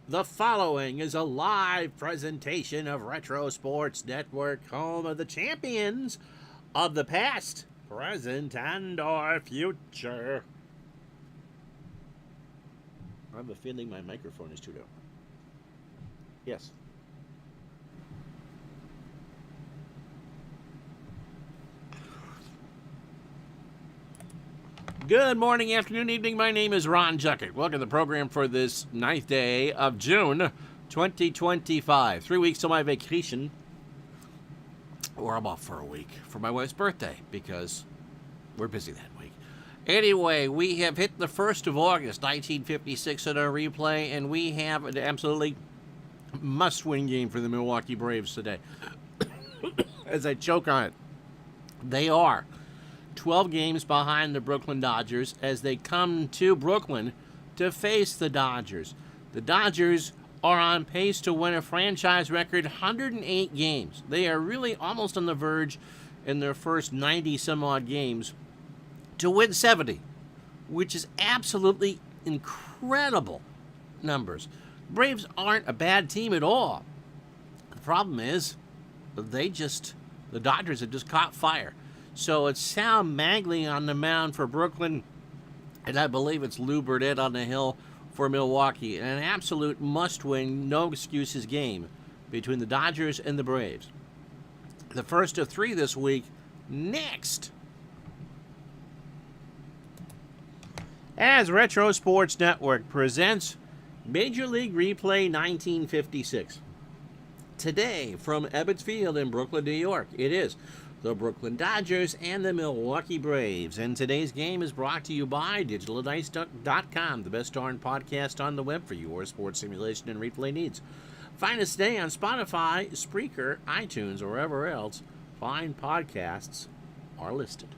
The following is a live presentation of Retro Sports Network, home of the champions of the past, present, and or future. I have a feeling my microphone is too low. Yes. Good morning, afternoon, evening. My name is Ron Juckett. Welcome to the program for this 9th day of June 2025. 3 weeks till my vacation. Or I'm off for a week for my wife's birthday because we're busy that week. Anyway, we have hit the 1st of August, 1956 in our replay, and we have an absolutely must-win game for the Milwaukee Braves today. As I choke on it, they are 12 games behind the Brooklyn Dodgers as they come to Brooklyn to face the Dodgers. The Dodgers are on pace to win a franchise record 108 games. They are really almost on the verge in their first 90-some-odd games to win 70, which is absolutely incredible numbers. Braves aren't a bad team at all. The problem is the Dodgers have just caught fire. So it's Sal Maglie on the mound for Brooklyn, and I believe it's Lou Burdett on the hill for Milwaukee. An absolute must-win, no-excuses game between the Dodgers and the Braves. The first of 3 this week, next. As Retro Sports Network presents Major League Replay 1956. Today, from Ebbets Field in Brooklyn, New York, it is the Brooklyn Dodgers and the Milwaukee Braves. And today's game is brought to you by DigitalDice.com, the best darn podcast on the web for your sports simulation and replay needs. Find us today on Spotify, Spreaker, iTunes, or wherever else fine podcasts are listed.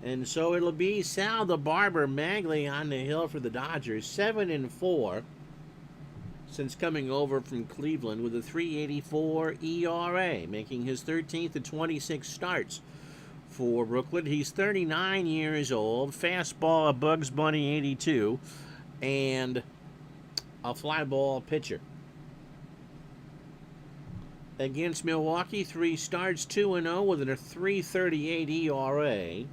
And so it'll be Sal the Barber Maglie on the hill for the Dodgers, 7-4. Since coming over from Cleveland with a 3.84 ERA, making his 13th of 26 starts for Brooklyn. He's 39 years old, fastball a Bugs Bunny 82, and a fly ball pitcher. Against Milwaukee, 3 starts, 2-0 with a 3.38 ERA.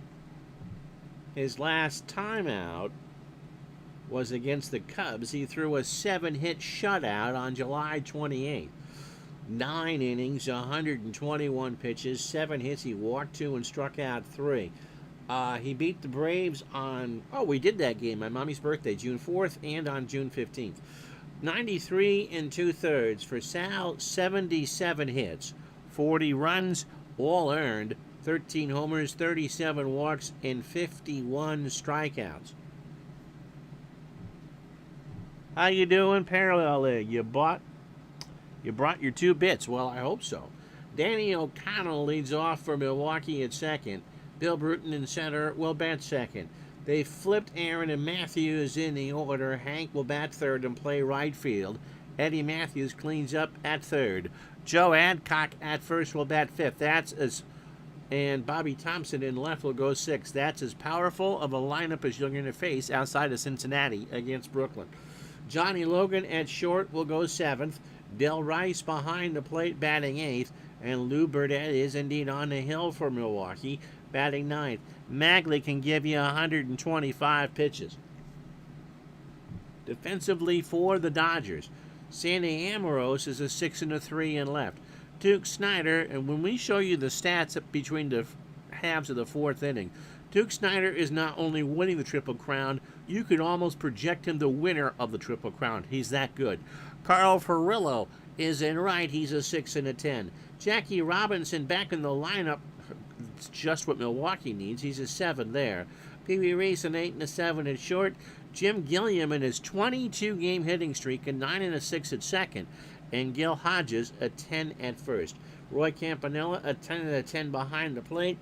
His last time out was against the Cubs. He threw a 7-hit shutout on July 28th. 9 innings, 121 pitches, 7 hits. He walked 2 and struck out 3. He beat the Braves on, we did that game, my mommy's birthday, June 4th, and on June 15th. 93 2/3 for Sal, 77 hits, 40 runs, all earned, 13 homers, 37 walks, and 51 strikeouts. How you doing, Parallel League? You brought your 2 bits. Well, I hope so. Danny O'Connell leads off for Milwaukee at second. Bill Bruton in center will bat second. They flipped Aaron and Matthews in the order. Hank will bat third and play right field. Eddie Matthews cleans up at third. Joe Adcock at first will bat fifth. And Bobby Thompson in left will go sixth. That's as powerful of a lineup as you're going to face outside of Cincinnati against Brooklyn. Johnny Logan at short will go 7th. Del Rice behind the plate batting 8th. And Lou Burdett is indeed on the hill for Milwaukee, batting 9th. Maglie can give you 125 pitches. Defensively for the Dodgers, Sandy Amoros is a 6-3 in left. Duke Snider, and when we show you the stats between the halves of the 4th inning, Duke Snider is not only winning the Triple Crown, you could almost project him the winner of the Triple Crown. He's that good. Carl Furillo is in right. He's a 6-10. Jackie Robinson back in the lineup. It's just what Milwaukee needs. He's a 7 there. Pee Wee Reese an 8-7 at short. Jim Gilliam in his 22-game hitting streak, a 9-6 at second. And Gil Hodges a 10 at first. Roy Campanella a 10-10 behind the plate.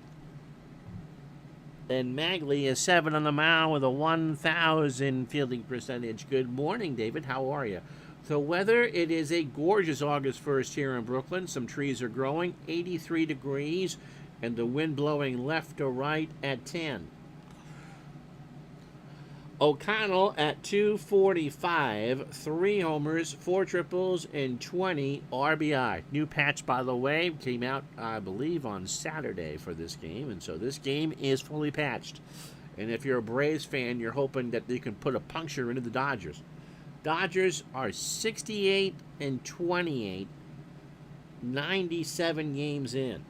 And Maglie is 7 on the mound with a 1,000 fielding percentage. Good morning, David. How are you? The weather, it is a gorgeous August 1st here in Brooklyn. Some trees are growing. 83 degrees and the wind blowing left to right at 10. O'Connell at 245, 3 homers, 4 triples, and 20 RBI. New patch, by the way, came out, I believe, on Saturday for this game, and so this game is fully patched. And if you're a Braves fan, you're hoping that they can put a puncture into the Dodgers. Dodgers are 68 and 28, 97 games in.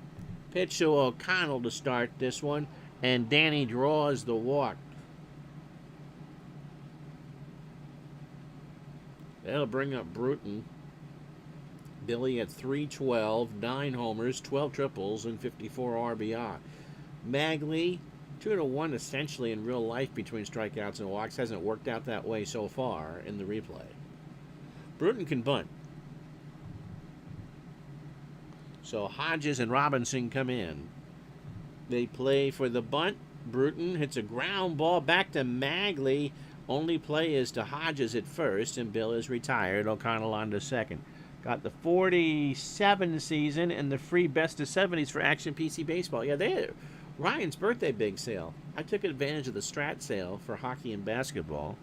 Pitch to O'Connell to start this one, and Danny draws the walk. That'll bring up Bruton. Billy at 312, 9 homers, 12 triples, and 54 RBI. Magley, 2-1 essentially in real life between strikeouts and walks. Hasn't worked out that way so far in the replay. Bruton can bunt. So Hodges and Robinson come in. They play for the bunt. Bruton hits a ground ball back to Magley. Only play is to Hodges at first, and Bill is retired. O'Connell on to second. Got the 47 season and the free best of 70s for Action PC Baseball. Yeah, they had Ryan's birthday big sale. I took advantage of the Strat sale for hockey and basketball.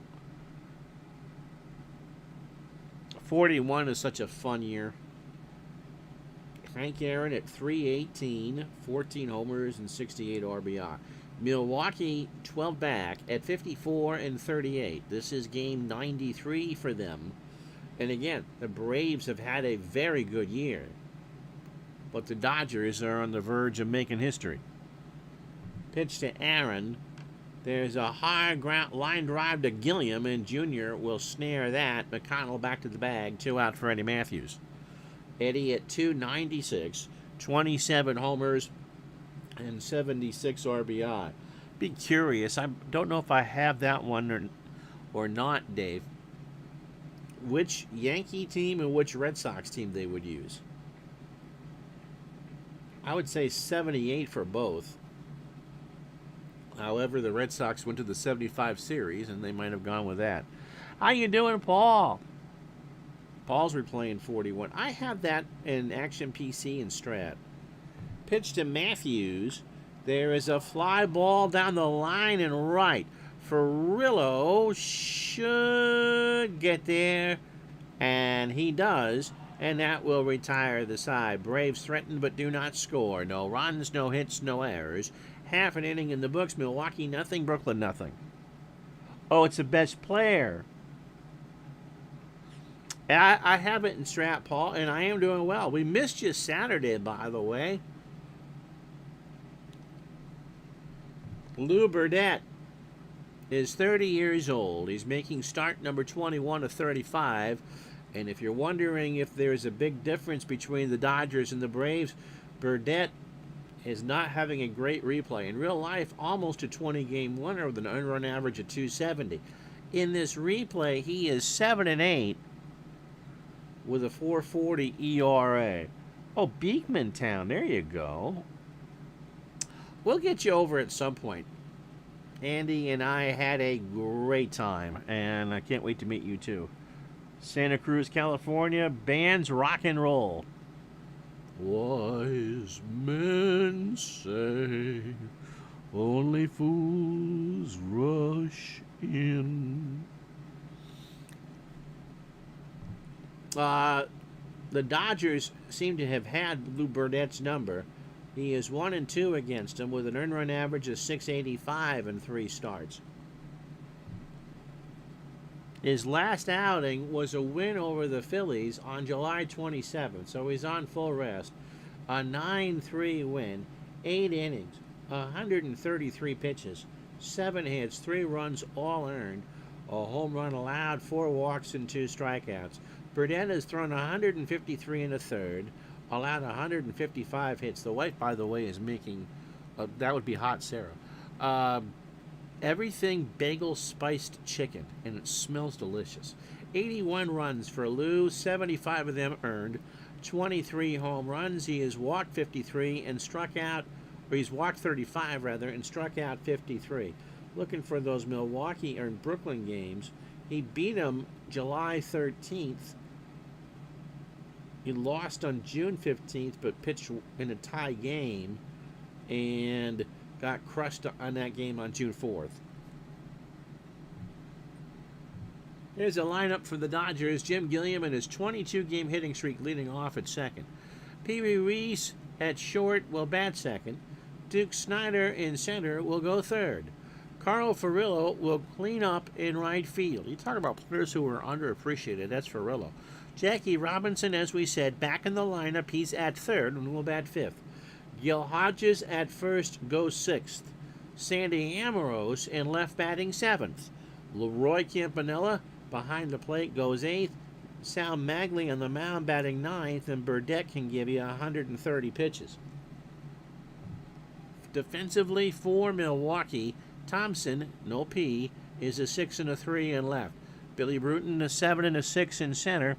41 is such a fun year. Hank Aaron at 318, 14 homers, and 68 RBI. Milwaukee 12 back at 54 and 38. This is game 93 for them. And again, the Braves have had a very good year. But the Dodgers are on the verge of making history. Pitch to Aaron. There's a high ground line drive to Gilliam, and Jr. will snare that. McConnell back to the bag. 2 out for Eddie Matthews. Eddie at 296, 27 homers, and 76 RBI. Be curious. I don't know if I have that one or not, Dave. Which Yankee team and which Red Sox team they would use? I would say 78 for both. However, the Red Sox went to the 75 series, and they might have gone with that. How you doing, Paul? Paul's replaying 41. I have that in Action PC and Strat. Pitch to Matthews. There is a fly ball down the line and right. Ferrillo should get there, and he does, and that will retire the side. Braves threaten but do not score. No runs, no hits, no errors. Half an inning in the books. Milwaukee nothing, Brooklyn nothing. Oh, it's the best player. I have it in Strat, Paul, and I am doing well. We missed you Saturday, by the way. Lou Burdett is 30 years old. He's making start number 21 of 35. And if you're wondering if there's a big difference between the Dodgers and the Braves, Burdett is not having a great replay. In real life, almost a 20-game winner with an earned run average of 270. In this replay, he is 7-8 with a 4.40 ERA. Oh, Beekman Town, there you go. We'll get you over at some point. Andy and I had a great time, and I can't wait to meet you too. Santa Cruz, California, bands rock and roll. Wise men say only fools rush in. The Dodgers seem to have had Lou Burdett's number. He is 1-2 against him with an earned run average of 685 in 3 starts. His last outing was a win over the Phillies on July 27th, so he's on full rest. A 9-3 win, 8 innings, 133 pitches, 7 hits, 3 runs all earned, a home run allowed, 4 walks, and 2 strikeouts. Burdett has thrown 153 in a third, allowed 155 hits. The wife, by the way, is making, that would be Hot Sarah, everything bagel spiced chicken, and it smells delicious. 81 runs for Lou, 75 of them earned, 23 home runs. He has walked 53 and struck out, or he's walked 35 rather, and struck out 53. Looking for those Milwaukee or Brooklyn games. He beat them July 13th. He lost on June 15th, but pitched in a tie game. and got crushed on that game on June 4th. Here's a lineup for the Dodgers. Jim Gilliam and his 22-game hitting streak leading off at second. Pee Wee Reese at short will bat second. Duke Snyder in center will go third. Carl Furillo will clean up in right field. You talk about players who are underappreciated. That's Furillo. Jackie Robinson, as we said, back in the lineup. He's at third and will bat fifth. Gil Hodges at first goes sixth. Sandy Amorose in left batting seventh. Leroy Campanella behind the plate goes eighth. Sal Magley on the mound batting ninth, and Burdette can give you 130 pitches. Defensively for Milwaukee, Thompson, no P, is a 6 and a 3 in left. Billy Bruton, a 7 and a 6 in center.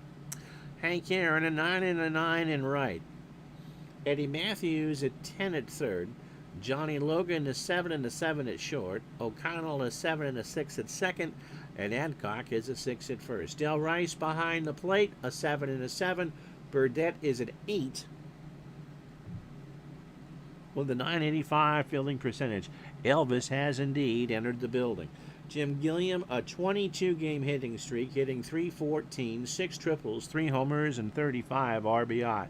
Hank Aaron, a 9 and a 9 in right. Eddie Matthews, a 10 at third. Johnny Logan, a 7 and a 7 at short. O'Connell, a 7 and a 6 at second. And Adcock is a 6 at first. Del Rice behind the plate, a 7 and a 7. Burdette is at 8 with a .985 fielding percentage. Elvis has indeed entered the building. Jim Gilliam, a 22-game hitting streak, hitting .314, 6 triples, 3 homers, and 35 RBI.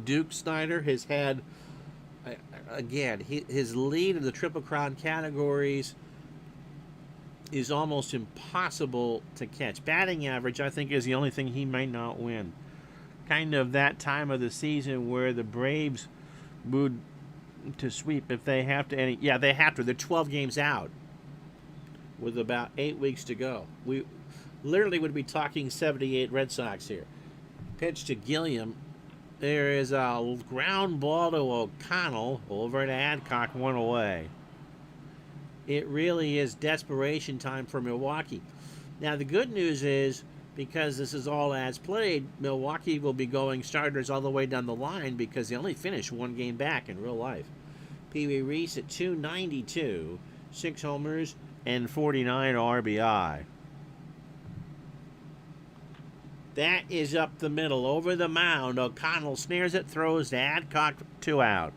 Duke Snyder has had, again, his lead in the Triple Crown categories is almost impossible to catch. Batting average, I think, is the only thing he might not win. Kind of that time of the season where the Braves would to sweep if they have to. And yeah, they have to. They're 12 games out with about 8 weeks to go. We literally would be talking 78 Red Sox here. Pitch to Gilliam. There is a ground ball to O'Connell over to Adcock, one away. It really is desperation time for Milwaukee. Now, the good news is, because this is all as played, Milwaukee will be going starters all the way down the line because they only finished 1 game back in real life. Pee Wee Reese at .292, 6 homers, and 49 RBI. That is up the middle. Over the mound, O'Connell snares it, throws to Adcock, 2 out.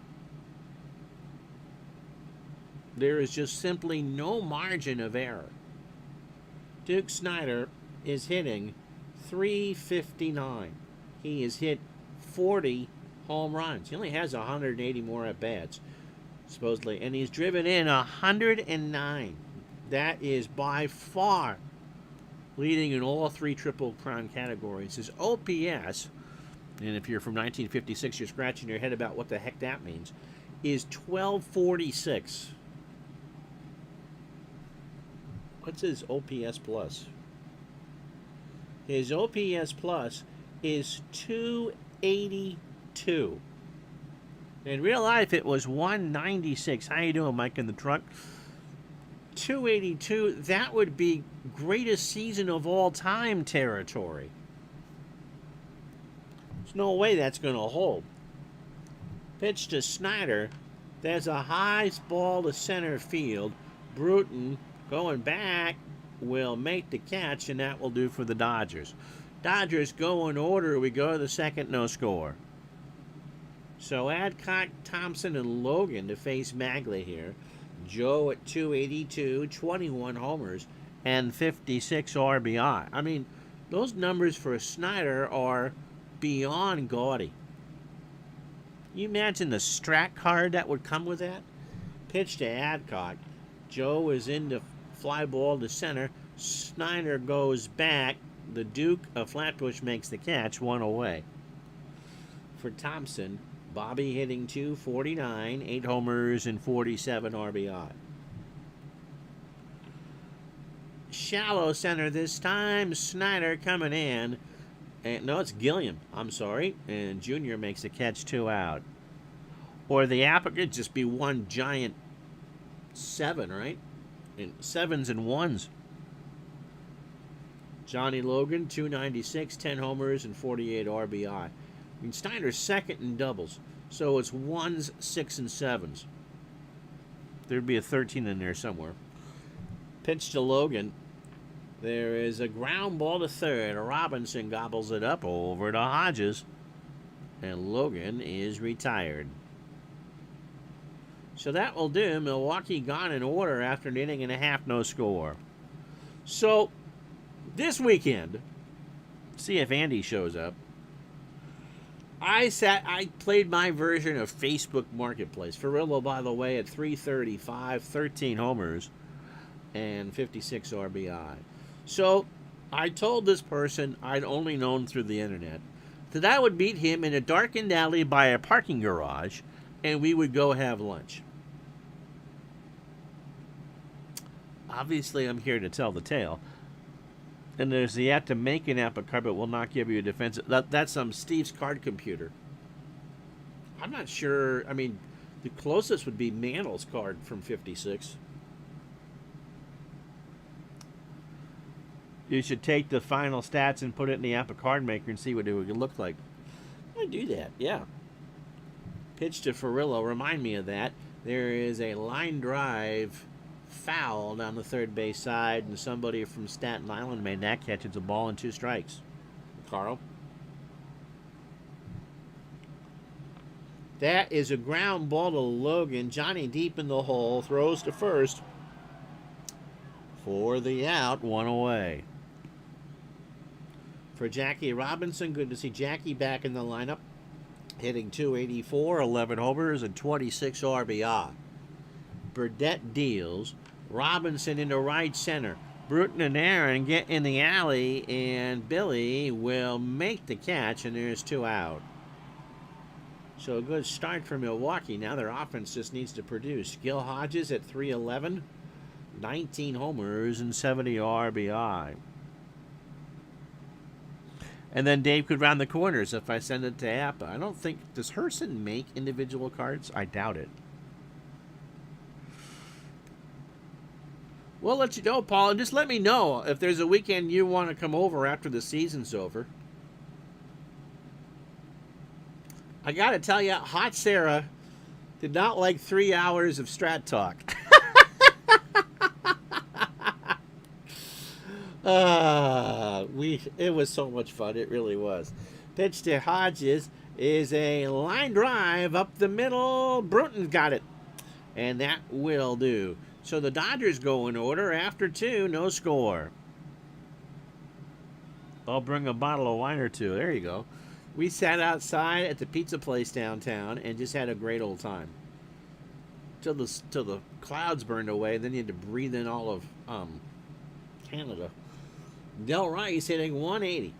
There is just simply no margin of error. Duke Snyder is hitting .359. He has hit 40 home runs. He only has 180 more at-bats, supposedly, and he's driven in 109. That is by far leading in all 3 Triple Crown categories. His OPS, and if you're from 1956, you're scratching your head about what the heck that means, is 1246. What's his OPS plus? His OPS plus is 282. In real life, it was 196. How you doing, Mike, in the truck? 282, that would be greatest season of all time territory. There's no way that's going to hold. Pitch to Snyder. There's a high ball to center field. Bruton going back will make the catch, and that will do for the Dodgers. Dodgers go in order. We go to the second, no score. So Adcock, Thompson, and Logan to face Magley here. Joe at .282, 21 homers, and 56 RBI. I mean, those numbers for Snyder are beyond gaudy. You imagine the strat card that would come with that? Pitch to Adcock. Joe is into fly ball to center. Snyder goes back. The Duke of Flatbush makes the catch, 1 away. For Thompson, Bobby hitting .249, 8 homers and 47 RBI. Shallow center this time. Snyder coming in. And no, it's Gilliam. I'm sorry. And Junior makes the catch, 2 out. Or the apple could just be one giant 7, right? And 7s and 1s. Johnny Logan, .296, 10 homers, and 48 RBI. I mean, Snyder's second in doubles, so it's 1s, 6, and 7s. There'd be a 13 in there somewhere. Pitch to Logan. There is a ground ball to third. Robinson gobbles it up over to Hodges, and Logan is retired. So that will do. Milwaukee gone in order after an inning and a half, no score. So this weekend, see if Andy shows up. I played my version of Facebook Marketplace. Ferrillo, by the way, at 335, 13 homers, and 56 RBI. So I told this person I'd only known through the internet that I would meet him in a darkened alley by a parking garage, and we would go have lunch. Obviously, I'm here to tell the tale. And there's the app to make an app card, but will not give you a defensive. That's Steve's card computer. I'm not sure. I mean, the closest would be Mantle's card from 56. You should take the final stats and put it in the app card maker and see what it would look like. I do that, yeah. Pitch to Ferrillo. Remind me of that. There is a line drive foul down the third base side, and somebody from Staten Island made that catch. It's a ball and 2 strikes. Carl? That is a ground ball to Logan. Johnny deep in the hole, throws to first for the out, 1 away. For Jackie Robinson, good to see Jackie back in the lineup. Hitting .284, 11 homers, and 26 RBI. Burdette deals. Robinson into right center. Bruton and Aaron get in the alley, and Billy will make the catch, and there's 2 out. So a good start for Milwaukee. Now their offense just needs to produce. Gil Hodges at 311, 19 homers, and 70 RBI. And then Dave could round the corners if I send it to Appa. I don't think... Does Herson make individual cards? I doubt it. We'll let you know, Paul, and just let me know if there's a weekend you want to come over after the season's over. I got to tell you, Hot Sarah did not like 3 hours of Strat Talk. It was so much fun. It really was. Pitch to Hodges is a line drive up the middle. Bruton got it, and that will do. So the Dodgers go in order after 2, no score. I'll bring a bottle of wine or 2. There you go. We sat outside at the pizza place downtown and just had a great old time. Till the clouds burned away, then you had to breathe in all of Canada. Del Rice hitting .180.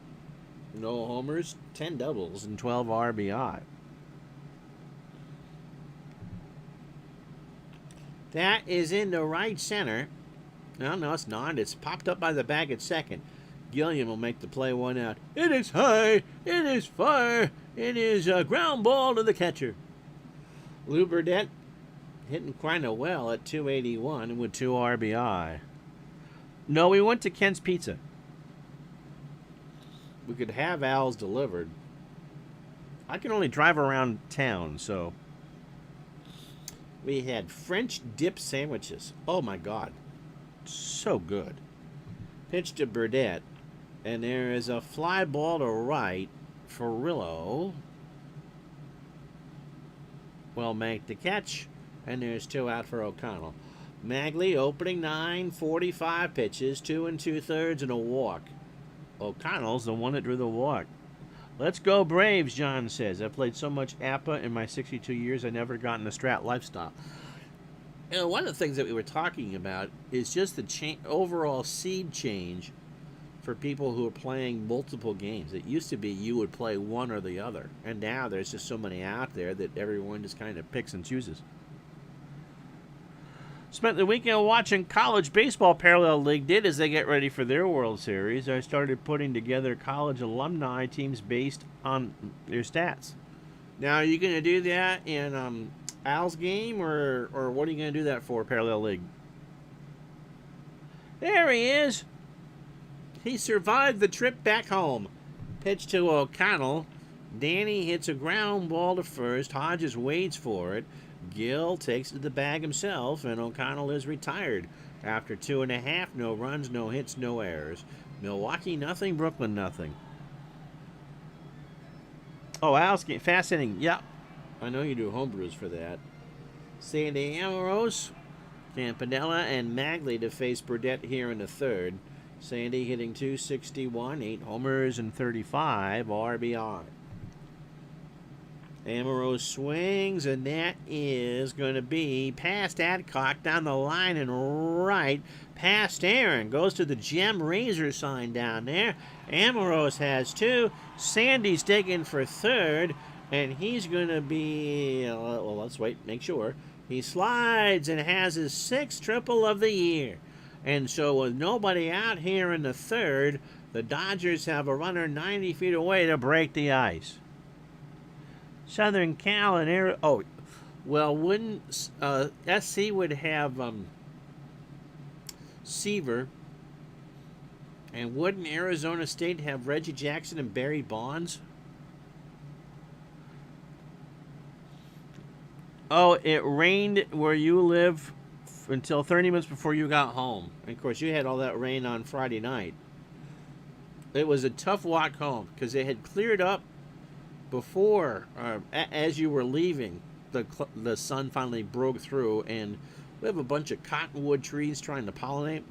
No homers, 10 doubles, and 12 RBI. That is into right center. No, it's not. It's popped up by the bag at second. Gilliam will make the play 1 out. It is high. It is far. It is a ground ball to the catcher. Lou Burdette hitting kind of well at 281 with 2 RBI. No, we went to Ken's Pizza. We could have Al's delivered. I can only drive around town, so... We had French dip sandwiches. Oh, my God. So good. Pitch to Burdette. And there is a fly ball to right. Ferrillo will make the catch. And there's 2 out for O'Connell. Magley opening 9, 45 pitches, 2 2/3 and a walk. O'Connell's the one that drew the walk. Let's go Braves, John says. I've played so much APA in my 62 years, I never gotten the Strat lifestyle. And one of the things that we were talking about is just the overall seed change for people who are playing multiple games. It used to be you would play one or the other, and now there's just so many out there that everyone just kind of picks and chooses. Spent the weekend watching college baseball. Parallel League did as they get ready for their World Series. I started putting together college alumni teams based on their stats. Now, are you going to do that in Al's game, or what are you going to do that for, Parallel League? There he is. He survived the trip back home. Pitch to O'Connell. Danny hits a ground ball to first. Hodges waits for it. Gill takes it to the bag himself, and O'Connell is retired. After 2.5, no runs, no hits, no errors. Milwaukee nothing, Brooklyn nothing. Oh, Al's game, fast inning. Yep. I know you do homebrews for that. Sandy Amorose, Campanella, and Magley to face Burdett here in the third. Sandy hitting .261, 8 homers and 35 RBI. Amorose swings, and that is going to be past Adcock, down the line and right, past Aaron. Goes to the Gem Razor sign down there. Amorose has 2. Sandy's digging for third, and he's going to be, well, let's wait, make sure. He slides and has his 6th triple of the year. And so with nobody out here in the third, the Dodgers have a runner 90 feet away to break the ice. Southern Cal and Arizona. Oh, well, wouldn't SC would have Seaver, and wouldn't Arizona State have Reggie Jackson and Barry Bonds? Oh, it rained where you live until 30 minutes before you got home. And of course, you had all that rain on Friday night. It was a tough walk home because they had cleared up before, as you were leaving. The sun finally broke through, and we have a bunch of cottonwood trees trying to pollinate,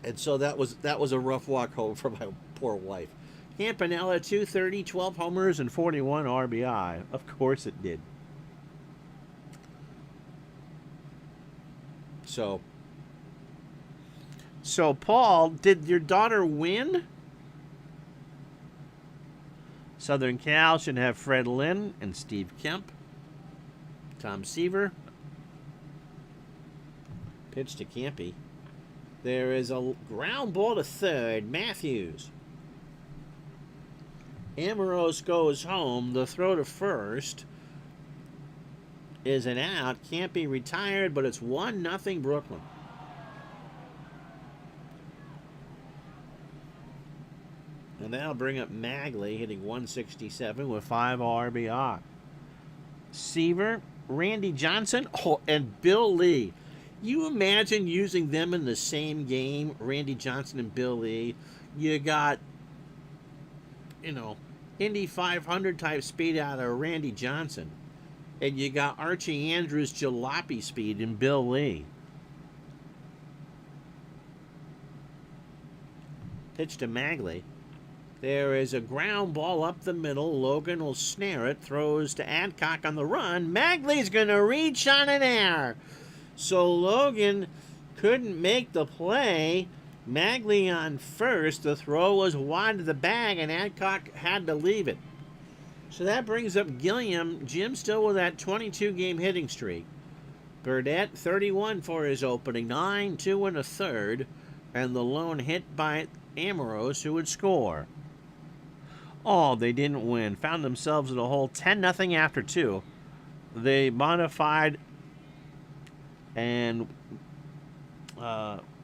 and so that was a rough walk home for my poor wife. Campanella, .230, 12 homers and 41 RBI. Of course it did. So Paul, did your daughter win? Southern Cal should have Fred Lynn and Steve Kemp. Tom Seaver. Pitch to Campy. There is a ground ball to third. Matthews. Amorose goes home. The throw to first is an out. Campy retired, but it's 1-0 Brooklyn. And that'll bring up Magley, hitting .167 with 5 RBI. Seaver, Randy Johnson, and Bill Lee. You imagine using them in the same game, Randy Johnson and Bill Lee. You got, Indy 500 type speed out of Randy Johnson. And you got Archie Andrews jalopy speed in Bill Lee. Pitch to Magley. There is a ground ball up the middle. Logan will snare it. Throws to Adcock on the run. Magley's going to reach on an error. So Logan couldn't make the play. Magley on first. The throw was wide of the bag, and Adcock had to leave it. So that brings up Gilliam. Jim still with that 22-game hitting streak. Burdett, 31 for his opening. 9, 2 1/3. And the lone hit by Amorose, who would score. Oh, they didn't win. Found themselves in a hole 10-0 after 2. They modified and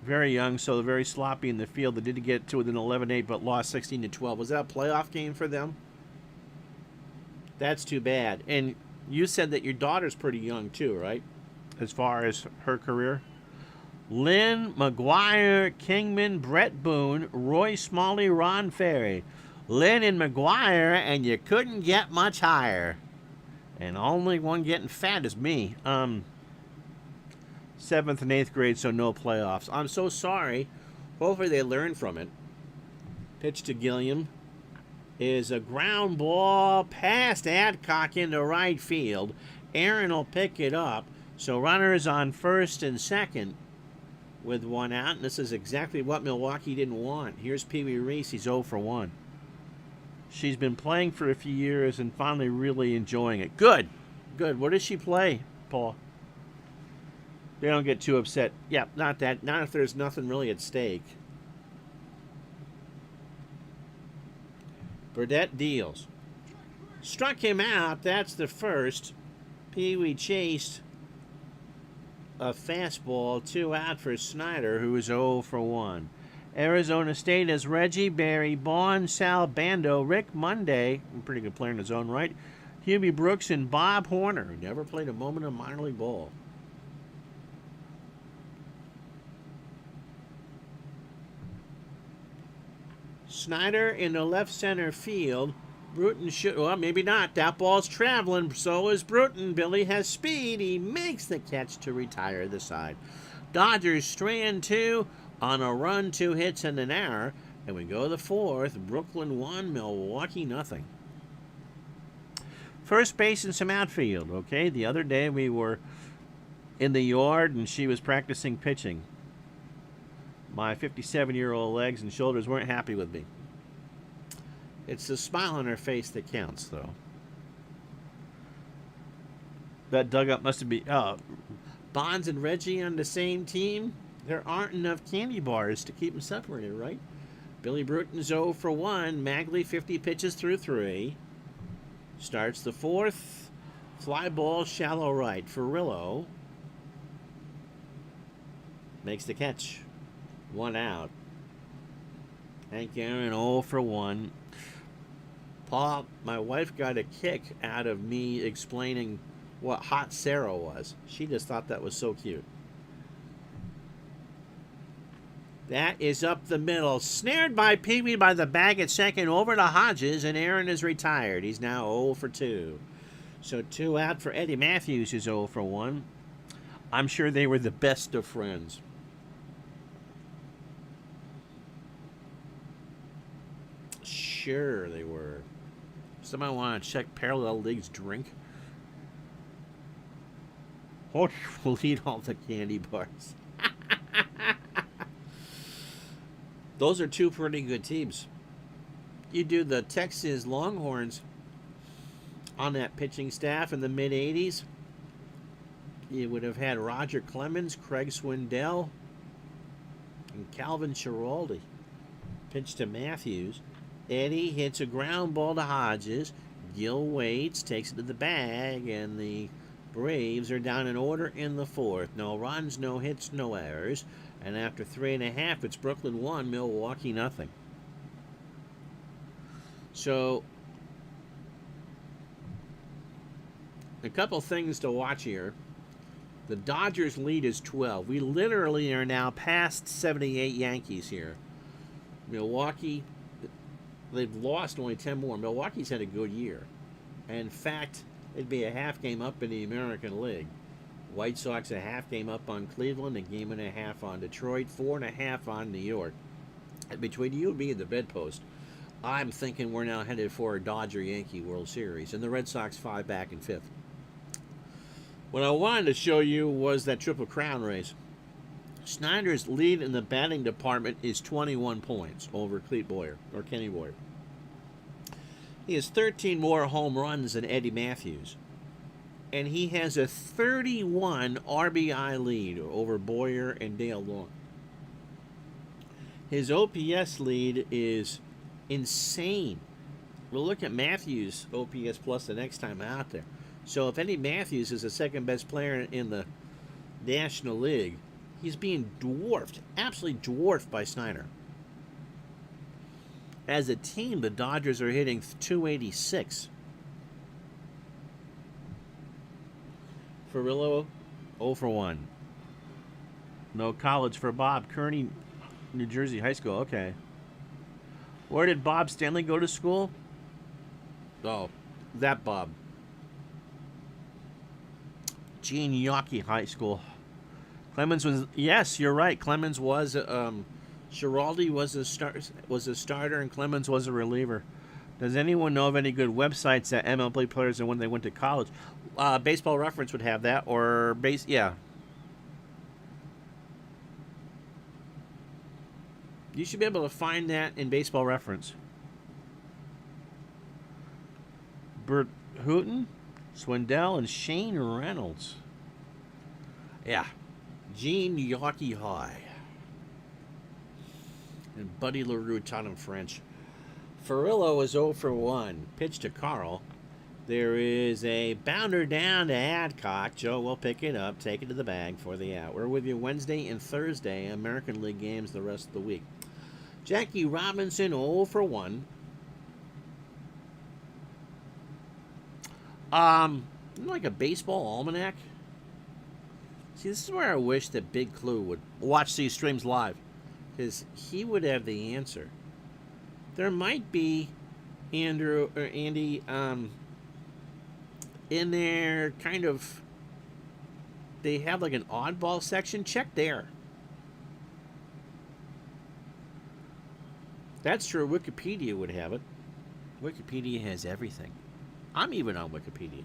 very young, so very sloppy in the field. They did get to within 11-8, but lost 16-12. Was that a playoff game for them? That's too bad. And you said that your daughter's pretty young too, right? As far as her career? Lynn, McGuire, Kingman, Brett Boone, Roy Smalley, Ron Ferry. Lynn and McGuire, and you couldn't get much higher. And only one getting fat is me. 7th and 8th grade, so no playoffs. I'm so sorry. Hopefully they learn from it. Pitch to Gilliam is a ground ball past Adcock into right field. Aaron will pick it up. So runners on first and second with 1 out. And this is exactly what Milwaukee didn't want. Here's Pee Wee Reese. He's 0 for 1. She's been playing for a few years and finally really enjoying it. Good. Good. What does she play, Paul? They don't get too upset. Yeah, not that. Not if there's nothing really at stake. Burdett deals. Struck him out. That's the first. Pee Wee chased a fastball. 2 out for Snyder, who is 0 for 1. Arizona State has Reggie, Barry, Bond, Sal Bando, Rick Monday, a pretty good player in his own right, Hubie Brooks, and Bob Horner, who never played a moment of minor league ball. Snyder in the left center field. Bruton should, well, maybe not. That ball's traveling. So is Bruton. Billy has speed. He makes the catch to retire the side. Dodgers strand 2 on a run, 2 hits and an error. And we go to the 4th. Brooklyn 1, Milwaukee nothing. First base and some outfield, okay? The other day we were in the yard and she was practicing pitching. My 57-year-old legs and shoulders weren't happy with me. It's the smile on her face that counts, though. That dugout must have been... Bonds and Reggie on the same team? There aren't enough candy bars to keep them separated, right? Billy Bruton's 0 for 1. Magley 50 pitches through 3. Starts the 4th. Fly ball, shallow right. Furillo makes the catch. 1 out. Hank Aaron 0 for 1. Paul, my wife got a kick out of me explaining what Hot Sarah was. She just thought that was so cute. That is up the middle. Snared by Pee-wee by the bag at second over to Hodges, and Aaron is retired. He's now 0 for 2. So 2 out for Eddie Matthews is 0 for 1. I'm sure they were the best of friends. Sure they were. Somebody want to check Parallel League's drink? Or we'll eat all the candy bars. Those are 2 pretty good teams. You do the Texas Longhorns on that pitching staff in the mid-'80s. You would have had Roger Clemens, Craig Swindell, and Calvin Schiraldi. Pitch to Matthews. Eddie hits a ground ball to Hodges. Gil waits, takes it to the bag, and the Braves are down in order in the 4th. No runs, no hits, no errors. And after 3.5, it's Brooklyn 1, Milwaukee nothing. So, a couple things to watch here. The Dodgers lead is 12. We literally are now past 78 Yankees here. Milwaukee, they've lost only 10 more. Milwaukee's had a good year. In fact, it'd be a half game up in the American League. White Sox a half game up on Cleveland, a game and a half on Detroit, 4.5 on New York. And between you and me and the bedpost, I'm thinking we're now headed for a Dodger-Yankee World Series, and the Red Sox 5 back in 5th. What I wanted to show you was that Triple Crown race. Snyder's lead in the batting department is 21 points over Clete Boyer, or Kenny Boyer. He has 13 more home runs than Eddie Matthews. And he has a 31 RBI lead over Boyer and Dale Long. His OPS lead is insane. We'll look at Matthews' OPS plus the next time out there. So if Eddie Matthews is the second best player in the National League, he's being dwarfed, absolutely dwarfed by Snyder. As a team, the Dodgers are hitting 286. Furillo, 0 for 1. No college for Bob. Kearney, New Jersey High School. Okay. Where did Bob Stanley go to school? Oh, that Bob. Gene Yockey High School. Clemens was, yes, you're right. Clemens was, Schiraldi was a starter, and Clemens was a reliever. Does anyone know of any good websites that MLB players and when they went to college? Baseball Reference would have that, or yeah. You should be able to find that in Baseball Reference. Bert Hooton, Swindell, and Shane Reynolds. Yeah. Gene Yockey High. And Buddy LaRue taught him French. Furillo is 0 for 1. Pitch to Carl. There is a bounder down to Adcock. Joe will pick it up, take it to the bag for the out. We're with you Wednesday and Thursday. American League games the rest of the week. Jackie Robinson 0 for 1. Like a baseball almanac. See, this is where I wish that Big Clue would watch these streams live, because he would have the answer. There might be Andy, in their kind of, they have like an oddball section. Check there. That's true. Wikipedia would have it. Wikipedia has everything. I'm even on Wikipedia.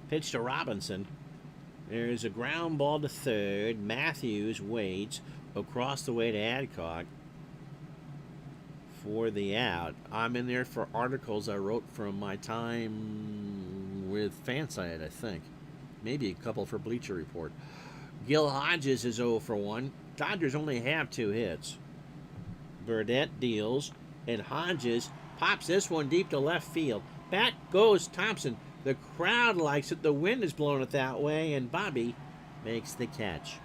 Pitch to Robinson. There's a ground ball to third. Matthews waits across the way to Adcock for the out. I'm in there for articles I wrote from my time with Fansite, I think. Maybe a couple for Bleacher Report. Gil Hodges is 0 for 1. Dodgers only have 2 hits. Burdette deals, and Hodges pops this one deep to left field. Back goes Thompson. The crowd likes it. The wind is blowing it that way, and Bobby makes the catch.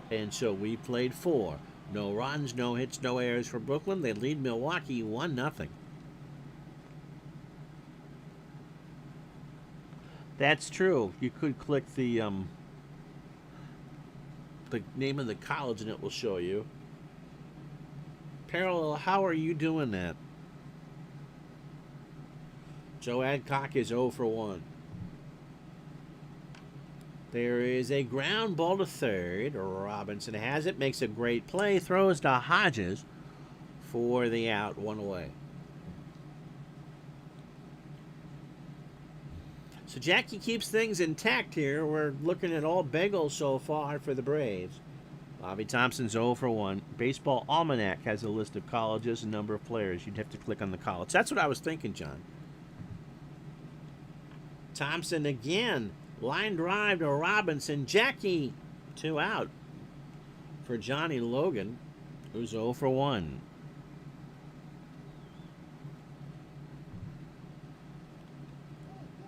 And so we played 4. No runs, no hits, no errors for Brooklyn. They lead Milwaukee 1-0. That's true. You could click the name of the college, and it will show you. Parallel, how are you doing that? Joe Adcock is 0 for 1. There is a ground ball to third. Robinson has it, makes a great play, throws to Hodges for the out, 1 away. So Jackie keeps things intact here. We're looking at all bagels so far for the Braves. Bobby Thompson's 0 for 1. Baseball Almanac has a list of colleges and number of players. You'd have to click on the college. That's what I was thinking, John. Thompson again. Line drive to Robinson. Jackie, 2 out for Johnny Logan, who's 0 for 1.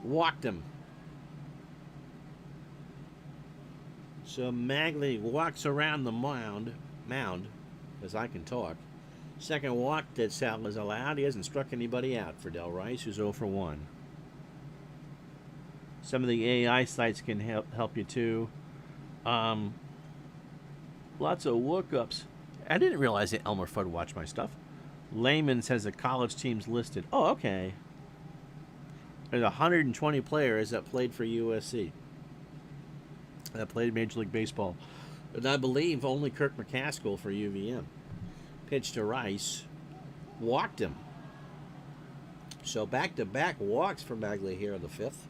Walked him. So Magley walks around the mound, as I can talk. Second walk that Sal is allowed. He hasn't struck anybody out for Del Rice, who's 0 for 1. Some of the AI sites can help you too. Lots of lookups. I didn't realize that Elmer Fudd watched my stuff. Layman's has the college teams listed. Oh, okay. There's 120 players that played for USC. That played Major League Baseball. And I believe only Kirk McCaskill for UVM. Pitch to Rice. Walked him. So back-to-back walks for Magley here in the 5th.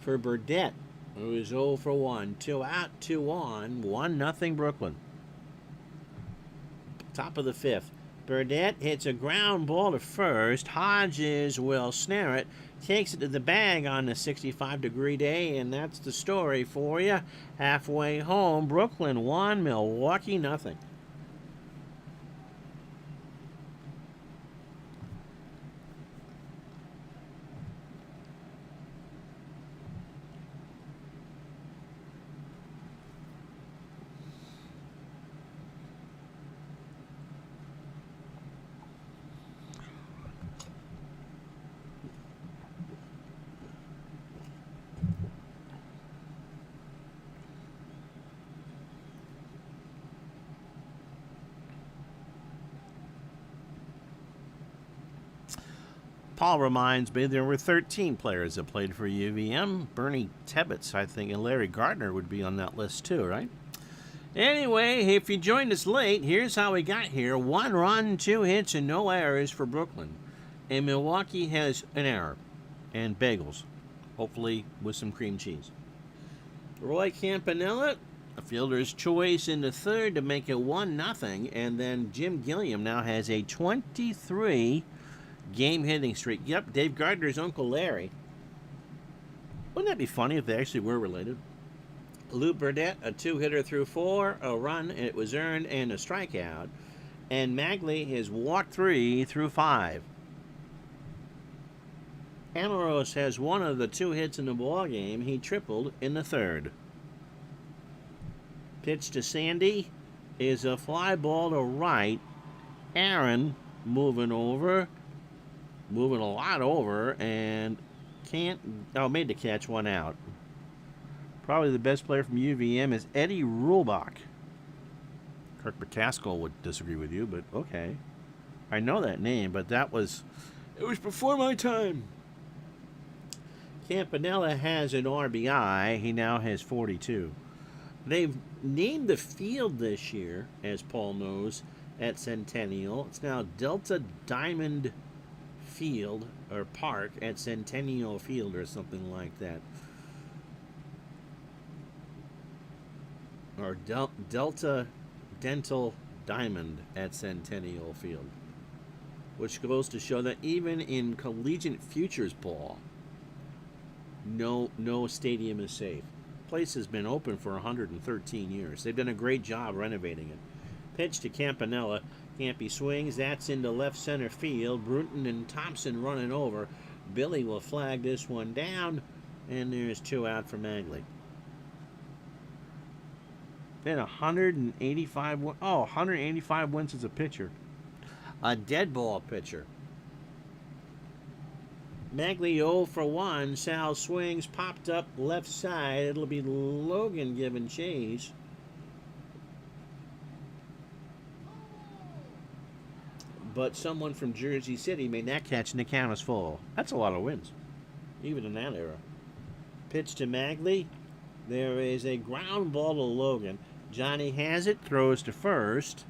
For Burdette, who is 0 for 1. 2 out, 2 on. 1-0 Brooklyn. Top of the 5th. Burdette hits a ground ball to first. Hodges will snare it. Takes it to the bag on a 65-degree day, and that's the story for you. Halfway home, Brooklyn 1, Milwaukee 0. Paul reminds me there were 13 players that played for UVM. Bernie Tebbetts, I think, and Larry Gardner would be on that list too, right? Anyway, if you joined us late, here's how we got here. 1 run, 2 hits, and no errors for Brooklyn. And Milwaukee has an error. And bagels. Hopefully with some cream cheese. Roy Campanella, a fielder's choice in the 3rd to make it 1-0. And then Jim Gilliam now has a 23 game hitting streak. Yep, Dave Gardner's Uncle Larry. Wouldn't that be funny if they actually were related? Lou Burdette, a 2-hitter through 4, a run, and it was earned, and a strikeout. And Magley has walked 3 through 5. Amaros has one of the 2 hits in the ball game. He tripled in the 3rd. Pitch to Sandy is a fly ball to right. Aaron moving a lot over, and made the catch, 1 out. Probably the best player from UVM is Eddie Rulbach. Kirk McCaskill would disagree with you, but okay. I know that name, but it was before my time. Campanella has an RBI. He now has 42. They've named the field this year, as Paul knows, at Centennial. It's now Delta Diamond Field, or Park, at Centennial Field, or something like that. Or Delta Dental Diamond at Centennial Field. Which goes to show that even in collegiate futures ball, no stadium is safe. The place has been open for 113 years. They've done a great job renovating it. Pitch to Campanella. Campy swings. That's into left center field. Bruton and Thompson running over. Billy will flag this one down. And there's 2 out for Magley. Then 185 wins as a pitcher. A dead ball pitcher. Magley 0 for 1. Sal swings, popped up left side. It'll be Logan giving chase. But someone from Jersey City made that catch and the count is full. That's a lot of wins, even in that era. Pitch to Magley. There is a ground ball to Logan. Johnny has it, throws to first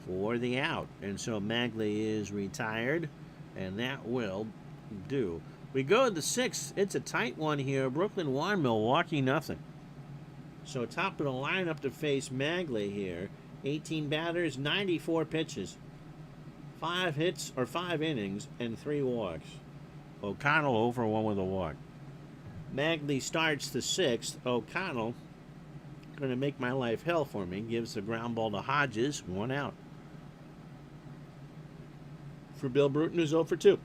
for the out. And so Magley is retired, and that will do. We go to the 6th. It's a tight one here. Brooklyn 1, Milwaukee nothing. So top of the lineup to face Magley here. 18 batters, 94 pitches. 5 hits, or 5 innings, and 3 walks. O'Connell over 1 with a walk. Magley starts the 6th. O'Connell, going to make my life hell for me, gives the ground ball to Hodges, 1 out. For Bill Bruton, who's 0 for 2.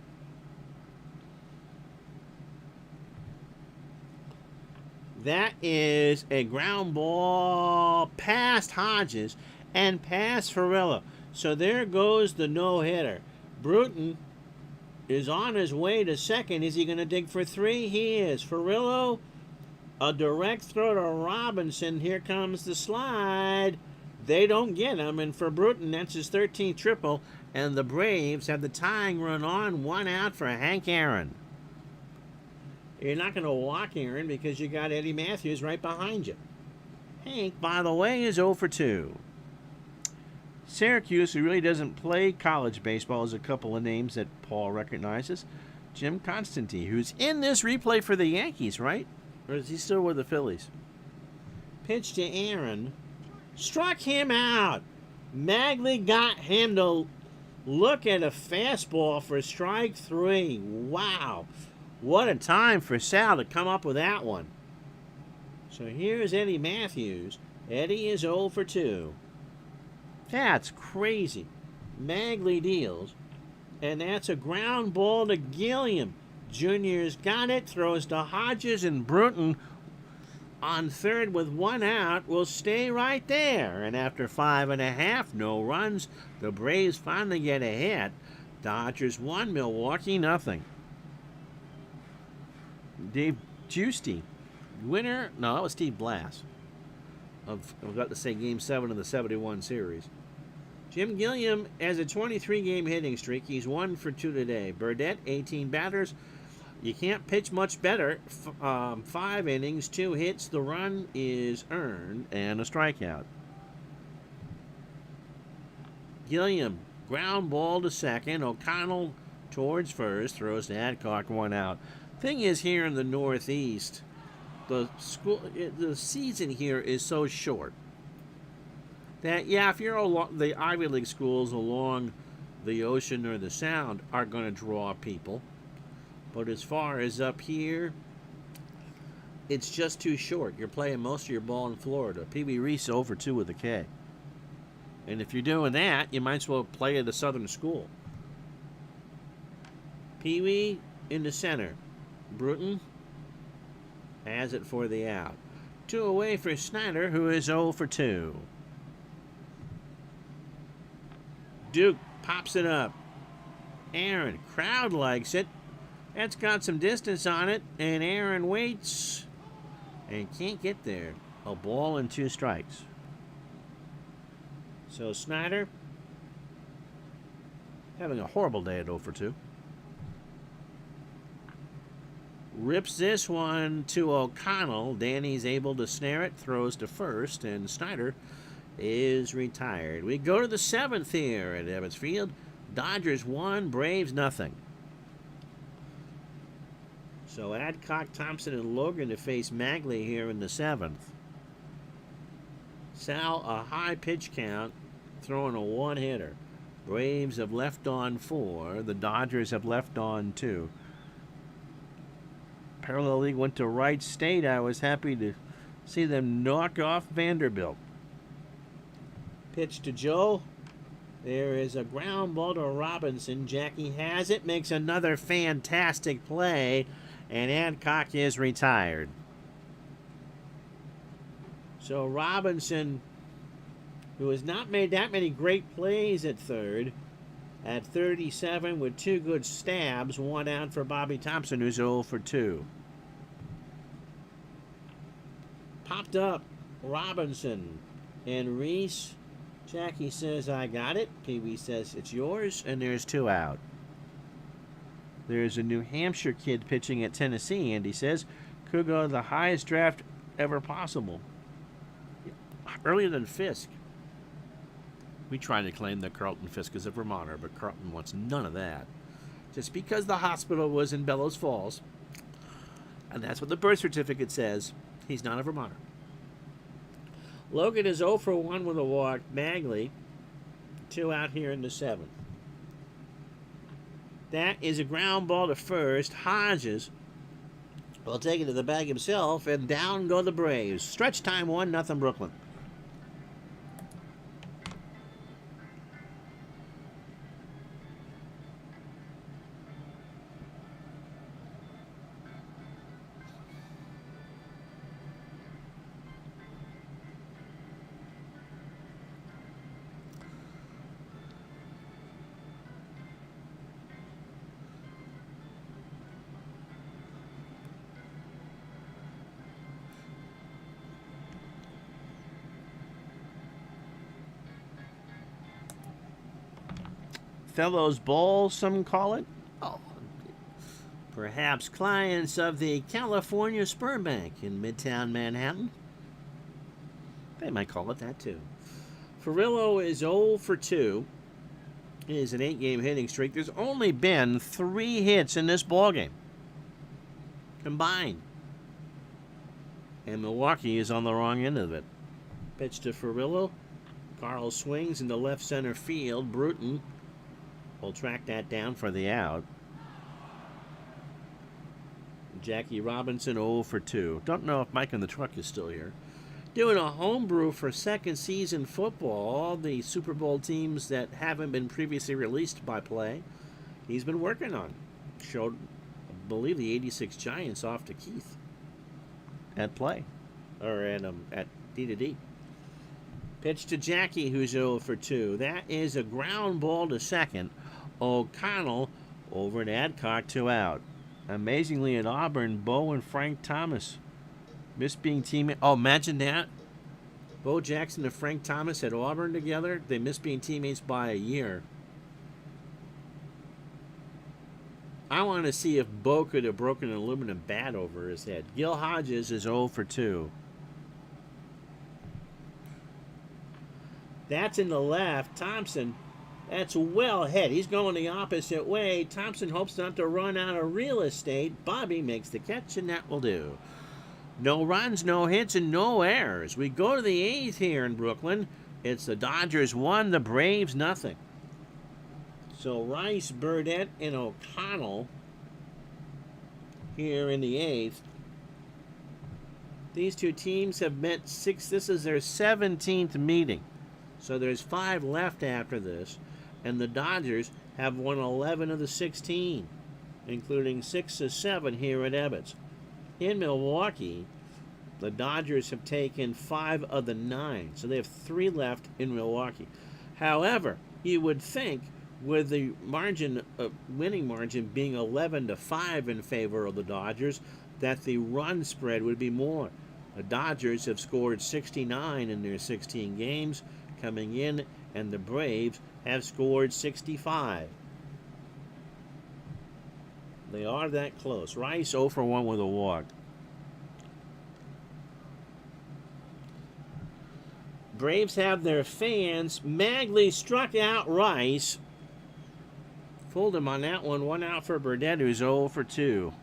That is a ground ball past Hodges and past Ferrello. So there goes the no-hitter. Bruton is on his way to second. Is he going to dig for 3? He is. Ferrello, a direct throw to Robinson. Here comes the slide. They don't get him. And for Bruton, that's his 13th triple. And the Braves have the tying run on. 1 out for Hank Aaron. You're not going to walk Aaron because you got Eddie Matthews right behind you. Hank, by the way, is 0 for 2. Syracuse, who really doesn't play college baseball, is a couple of names that Paul recognizes. Jim Constantine, who's in this replay for the Yankees, right? Or is he still with the Phillies? Pitch to Aaron. Struck him out. Magley got him to look at a fastball for strike 3. Wow. What a time for Sal to come up with that one. So here's Eddie Matthews. Eddie is 0 for 2. That's crazy. Magley deals. And that's a ground ball to Gilliam. Junior's got it. Throws to Hodges, and Bruton on third with 1 out will stay right there. And after 5.5, no runs, the Braves finally get a hit. Dodgers 1, Milwaukee nothing. Dave Giusti, winner. No, that was Steve Blass. I've got to say Game 7 of the 71 series. Jim Gilliam has a 23-game hitting streak. He's 1 for 2 today. Burdette, 18 batters. You can't pitch much better. 5 innings, 2 hits. The run is earned, and a strikeout. Gilliam, ground ball to second. O'Connell towards first. Throws to Adcock, 1 out. Thing is, here in the Northeast, the season here is so short that, yeah, if you're the Ivy League schools along the ocean or the Sound are going to draw people. But as far as up here, it's just too short. You're playing most of your ball in Florida. Pee Wee Reese 0 for 2 with a K. And if you're doing that, you might as well play at a Southern school. Pee Wee in the center. Bruton has it for the out. 2 away for Snyder, who is 0 for 2. Duke pops it up. Aaron, crowd likes it. That's got some distance on it, and Aaron waits and can't get there. A ball and 2 strikes. So Snyder having a horrible day at 0 for 2. Rips this one to O'Connell. Danny's able to snare it, throws to first, and Snyder is retired. We go to the 7th here at Ebbets Field. Dodgers 1, Braves nothing. So Adcock, Thompson, and Logan to face Magley here in the 7th. Sal, a high pitch count, throwing a one-hitter. Braves have left on 4. The Dodgers have left on 2. Parallel League went to Wright State. I was happy to see them knock off Vanderbilt. Pitch to Joe. There is a ground ball to Robinson. Jackie has it, makes another fantastic play, and Adcock is retired. So Robinson, who has not made that many great plays at third, at 37 with 2 good stabs, 1 out for Bobby Thompson, who's 0 for 2. Popped up Robinson and Reese. Jackie says, I got it. Pee Wee says, it's yours, and there's 2 out. There's a New Hampshire kid pitching at Tennessee, Andy says. Could go to the highest draft ever possible. Earlier than Fisk. We tried to claim that Carlton Fisk is a Vermonter, but Carlton wants none of that. Just because the hospital was in Bellows Falls, and that's what the birth certificate says, he's not a Vermonter. Logan is 0 for 1 with a walk. Magley, 2 out here in the 7th. That is a ground ball to first. Hodges will take it to the bag himself, and down go the Braves. Stretch time 1-0 Brooklyn. Fellows Bowl, some call it. Oh, perhaps clients of the California Spur Bank in Midtown Manhattan. They might call it that too. Ferrillo is 0 for 2. It is an 8-game hitting streak. There's only been 3 hits in this ballgame combined. And Milwaukee is on the wrong end of it. Pitch to Ferrillo. Carl swings into left center field. Bruton will track that down for the out. Jackie Robinson 0 for 2. Don't know if Mike in the truck is still here. Doing a homebrew for second season football. All the Super Bowl teams that haven't been previously released by play, he's been working on. Showed, I believe, the 86 Giants off to Keith at play. Or at D2D. Pitch to Jackie, who's 0 for 2. That is a ground ball to second. O'Connell over to Adcock, 2 out. Amazingly, at Auburn, Bo and Frank Thomas missed being teammates. Oh, imagine that. Bo Jackson and Frank Thomas at Auburn together. They missed being teammates by a year. I want to see if Bo could have broken an aluminum bat over his head. Gil Hodges is 0 for 2. That's in the left. Thompson, that's well ahead. He's going the opposite way. Thompson hopes not to run out of real estate. Bobby makes the catch, and that will do. No runs, no hits, and no errors. We go to the 8th here in Brooklyn. It's the Dodgers 1, the Braves nothing. So Rice, Burdette, and O'Connell here in the 8th. These two teams have met 6. This is their 17th meeting. So there's 5 left after this. And the Dodgers have won 11 of the 16, including 6 of 7 here at Ebbets. In Milwaukee, the Dodgers have taken 5 of the 9, so they have 3 left in Milwaukee. However, you would think with the margin, winning margin being 11-5 in favor of the Dodgers, that the run spread would be more. The Dodgers have scored 69 in their 16 games, coming in and the Braves have scored 65. They are that close. Rice 0 for 1 with a walk. Braves have their fans. Magley struck out Rice. Fooled him on that one. 1 out for Burdett, who's 0 for 2.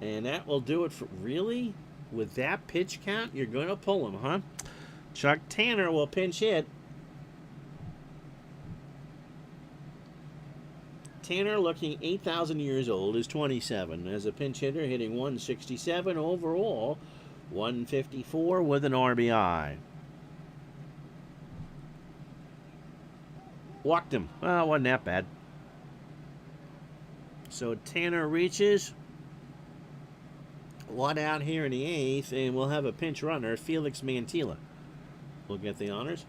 And that will do it for... Really? With that pitch count, you're going to pull him, huh? Chuck Tanner will pinch hit. Tanner, looking 8,000 years old, is 27. As a pinch hitter, hitting 167 overall, 154 with an RBI. Walked him. Well, wasn't that bad. So Tanner reaches. 1 out here in the 8th, and we'll have a pinch runner, Felix Mantilla. We'll get the honors.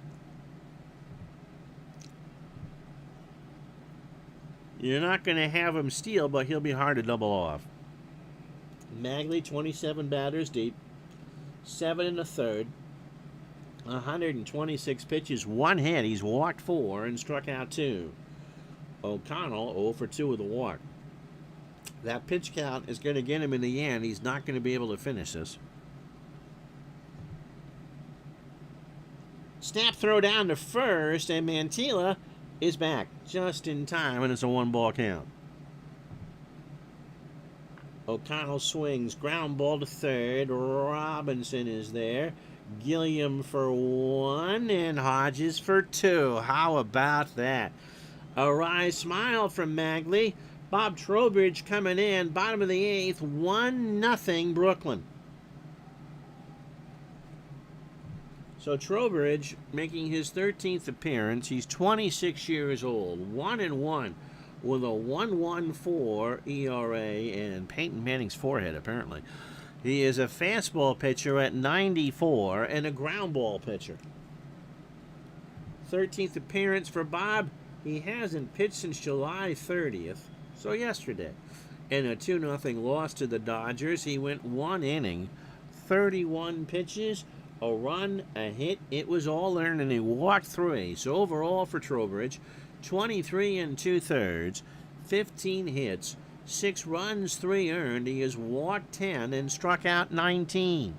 You're not going to have him steal, but he'll be hard to double off. Magley, 27 batters deep, 7 1/3, 126 pitches, 1 hit. He's walked 4 and struck out 2. O'Connell, 0 for 2 with a walk. That pitch count is going to get him in the end. He's not going to be able to finish this. Snap throw down to first, and Mantilla is back just in time, and it's a 1-ball count. O'Connell swings, ground ball to third. Robinson is there. Gilliam for 1, and Hodges for 2. How about that? A wry smile from Magley. Bob Trowbridge coming in, bottom of the 8th, 1-0 Brooklyn. So Trowbridge making his 13th appearance. He's 26 years old, 1-1 with a 1.14 ERA and Peyton Manning's forehead, apparently. He is a fastball pitcher at 94 and a ground ball pitcher. 13th appearance for Bob. He hasn't pitched since July 30th. So yesterday, in a 2-0 loss to the Dodgers, he went 1 inning, 31 pitches, a run, a hit. It was all earned, and he walked 3. So overall for Trowbridge, 23 2/3, 15 hits, 6 runs, 3 earned. He has walked 10 and struck out 19.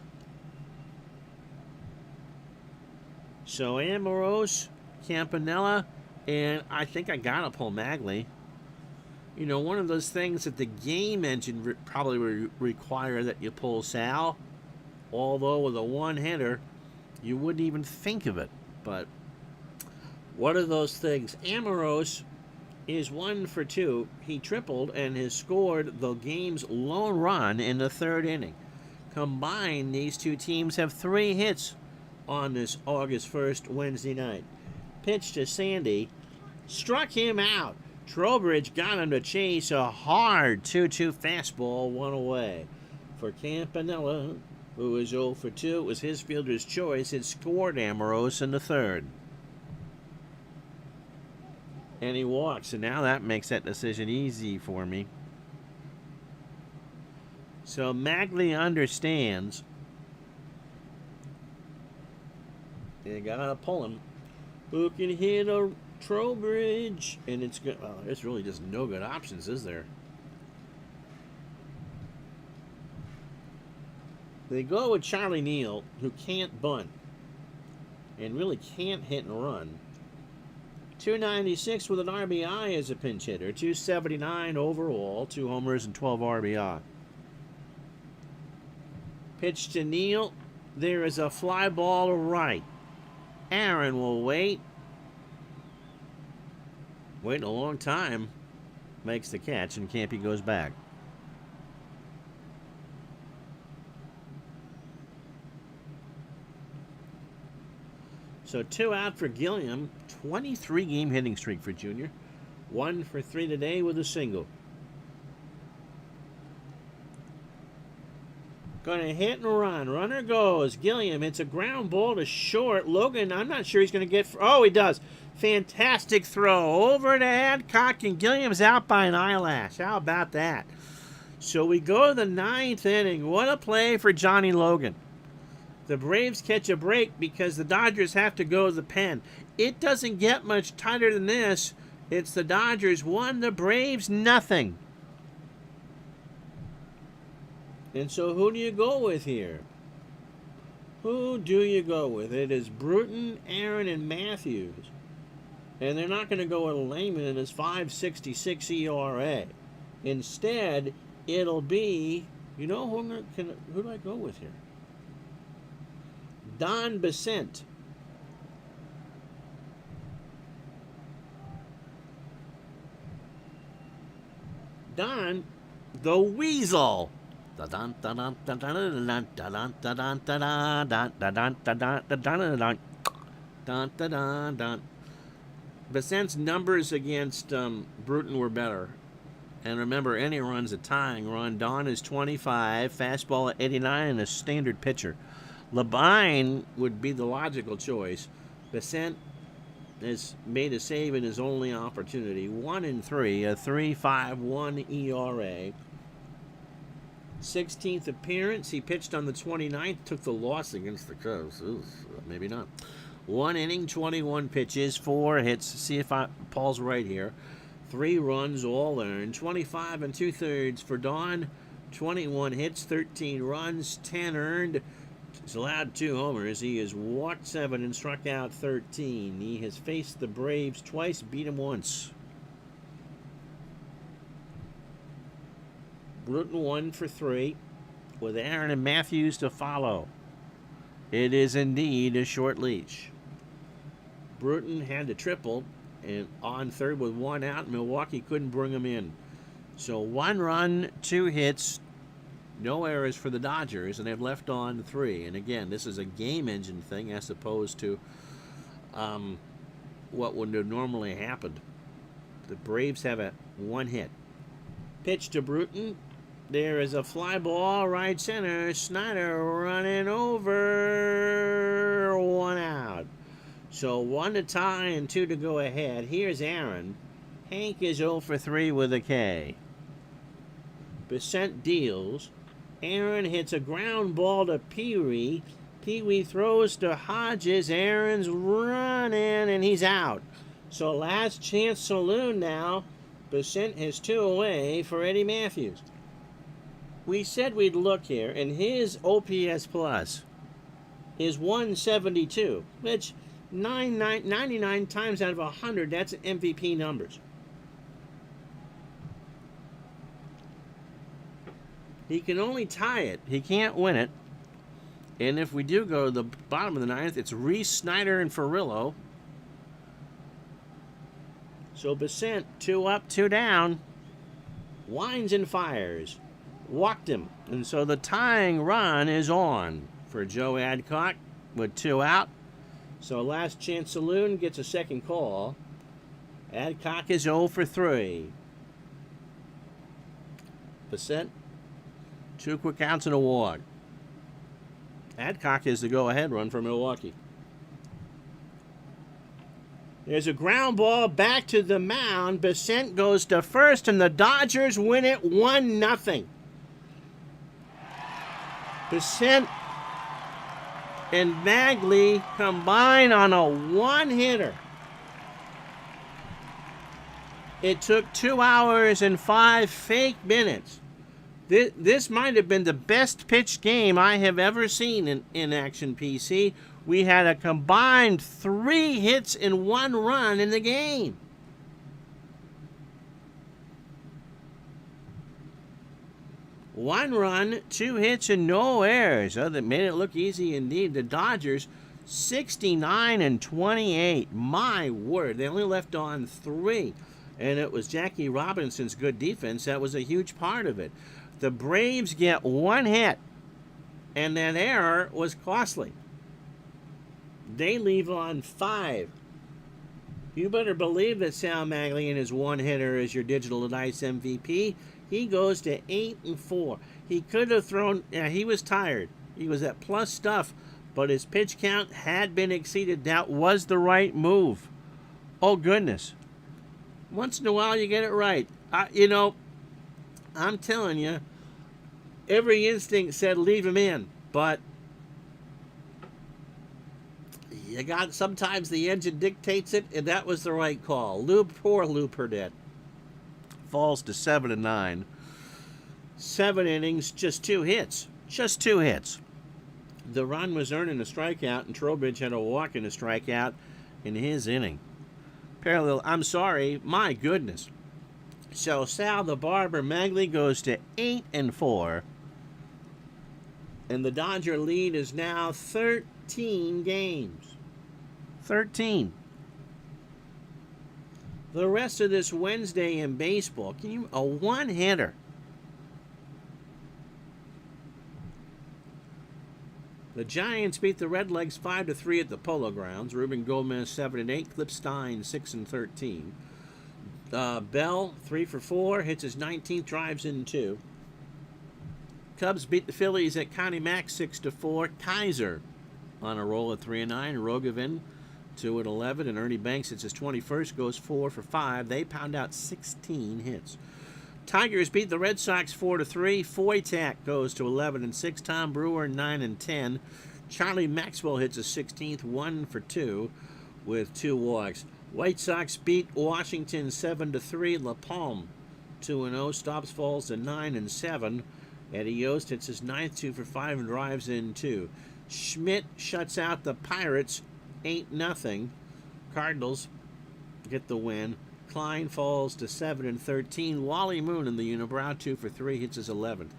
So Amorose, Campanella, and I think I got to pull Magley. You know, one of those things that the game engine probably require that you pull Sal. Although with a 1-hitter, you wouldn't even think of it. But what are those things? Amorose is 1 for 2. He tripled and has scored the game's lone run in the 3rd inning. Combined, these two teams have 3 hits on this August 1st Wednesday night. Pitch to Sandy. Struck him out. Trowbridge got him to chase a hard 2-2 fastball, 1 away. For Campanella, who is 0 for 2, it was his fielder's choice. It scored Amorose in the 3rd. And he walks, and now that makes that decision easy for me. So Magley understands. They gotta pull him. Who can hit a Trowbridge? And it's good. Well, there's really just no good options, is there? They go with Charlie Neal, who can't bunt and really can't hit and run. 296 with an RBI as a pinch hitter. 279 overall, 2 homers and 12 RBI. Pitch to Neal. There is a fly ball to right. Aaron will wait. Waiting a long time. Makes the catch, and Campy goes back. So 2 out for Gilliam. 23-game hitting streak for Junior. 1 for 3 today with a single. Going to hit and run. Runner goes. Gilliam hits a ground ball to short. Logan, I'm not sure he's going to get... Oh, he does. Fantastic throw. Over to Adcock, and Gilliam's out by an eyelash. How about that? So we go to the 9th inning. What a play for Johnny Logan. The Braves catch a break because the Dodgers have to go to the pen. It doesn't get much tighter than this. It's the Dodgers 1, the Braves nothing. And so who do you go with here? Who do you go with? It is Bruton, Aaron, and Matthews. And they're not going to go with Lehman in his 5.66 ERA. Instead, it'll be, you know, who do I go with here? Don Besant. Don, the Weasel. Besant's numbers against Bruton were better. And remember, any run's a tying run. Don is 25, fastball at 89, and a standard pitcher. Labine would be the logical choice. Besant has made a save in his only opportunity. 1-3, a 3.51 ERA. 16th appearance. He pitched on the 29th, took the loss against the Cubs. Ooh, maybe not. 1 inning, 21 pitches, 4 hits. See if Paul's right here. 3 runs, all earned. 25 2/3 for Don. 21 hits, 13 runs, 10 earned. He's allowed 2 homers. He has walked 7 and struck out 13. He has faced the Braves twice, beat them once. Bruton 1 for 3 with Aaron and Matthews to follow. It is indeed a short leash. Bruton had a triple and on third with 1 out. Milwaukee couldn't bring him in. So 1 run, 2 hits, no errors for the Dodgers, and they've left on 3. And again, this is a game engine thing as opposed to what would have normally happened. The Braves have a 1 hit. Pitch to Bruton. There is a fly ball, right center. Snyder running over. 1 out. So 1 to tie and 2 to go ahead. Here's Aaron. Hank is 0 for 3 with a K. Besant deals. Aaron hits a ground ball to Pee-wee. Pee-wee throws to Hodges. Aaron's running and he's out. So last chance saloon now. Besant has 2 away for Eddie Matthews. We said we'd look here, and his OPS plus is 172, which 99 times out of 100, that's MVP numbers. He can only tie it. He can't win it. And if we do go to the bottom of the 9th, it's Reese, Snyder, and Ferrillo. So Besant, 2 up, 2 down. Winds and fires. Walked him. And so the tying run is on for Joe Adcock with 2 out. So last chance saloon gets a second call. Adcock is 0 for 3. Besant, 2 quick outs and a walk. Adcock is the go-ahead run for Milwaukee. There's a ground ball back to the mound. Besant goes to first, and the Dodgers win it 1-0. Besant and Bagley combine on a 1-hitter. It took 2 hours and 5 fake minutes. This might have been the best pitched game I have ever seen in Action PC. We had a combined 3 hits and 1 run in the game. One run, 2 hits, and no errors. Oh, that made it look easy indeed. The Dodgers, 69-28. My word, they only left on 3. And it was Jackie Robinson's good defense that was a huge part of it. The Braves get 1 hit, and that error was costly. They leave on 5. You better believe that Sal Maglian is 1-hitter as your digital dice MVP. He goes to 8-4. He could have thrown, he was tired. He was at plus stuff, but his pitch count had been exceeded. That was the right move. Oh, goodness. Once in a while, you get it right. I'm telling you, every instinct said leave him in, but Sometimes the engine dictates it, and that was the right call. Poor Lou Purdett. Falls to 7-9. 7 innings, just 2 hits. Just 2 hits. The run was earned in a strikeout, and Trowbridge had a walk and a strikeout in his inning. I'm sorry, my goodness. So Sal the Barber Magley goes to 8-4. And the Dodger lead is now 13 games. 13. The rest of this Wednesday in baseball, a one-hitter. The Giants beat the Redlegs 5-3 at the Polo Grounds. Ruben Gomez 7-8, Clip Stein 6-13. Bell 3-4, hits his 19th, drives in 2. Cubs beat the Phillies at Connie Mack 6-4. Kaiser on a roll at 3-9. Rogovin 2-11, and Ernie Banks hits his 21st, goes 4-5. They pound out 16 hits. Tigers beat the Red Sox 4-3. Foytak goes to 11-6. Tom Brewer 9-10. Charlie Maxwell hits his 16th, 1-2 with 2 walks. White Sox beat Washington 7-3. La Palme 2-0. Stops falls to 9-7. Eddie Yost hits his 9th, 2-5, and drives in 2. Schmidt shuts out the Pirates 8-0. Cardinals get the win. Klein falls to 7-13. Wally Moon in the unibrow 2-3, hits his 11th.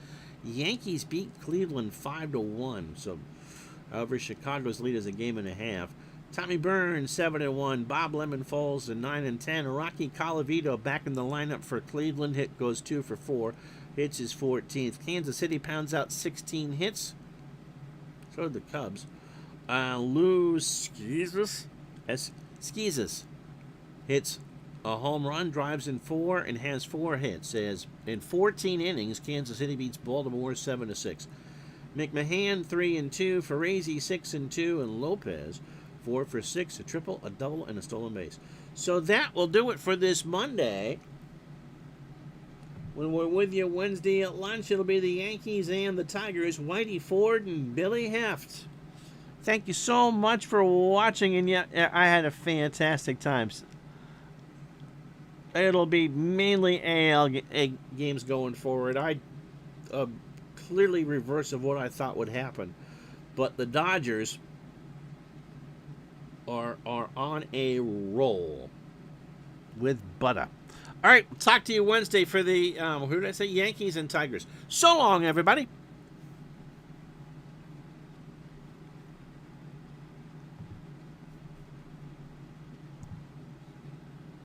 Yankees beat Cleveland 5-1. So, however, Chicago's lead is a game and a half. Tommy Burns 7-1. Bob Lemon falls to 9-10. Rocky Colavito back in the lineup for Cleveland. Hit goes 2-4. Hits his 14th. Kansas City pounds out 16 hits. So did the Cubs. Lou Skeezes hits a home run, drives in 4, and has 4 hits. As in 14 innings, Kansas City beats Baltimore 7-6. McMahon 3-2, Ferrazzi 6-2, and Lopez 4-6, a triple, a double, and a stolen base. So that will do it for this Monday. When we're with you Wednesday at lunch, it'll be the Yankees and the Tigers, Whitey Ford and Billy Heft. Thank you so much for watching, and yeah, I had a fantastic time. It'll be mainly AL games going forward. Clearly reverse of what I thought would happen. But the Dodgers are on a roll with butter. All right, talk to you Wednesday for the, who did I say? Yankees and Tigers. So long, everybody.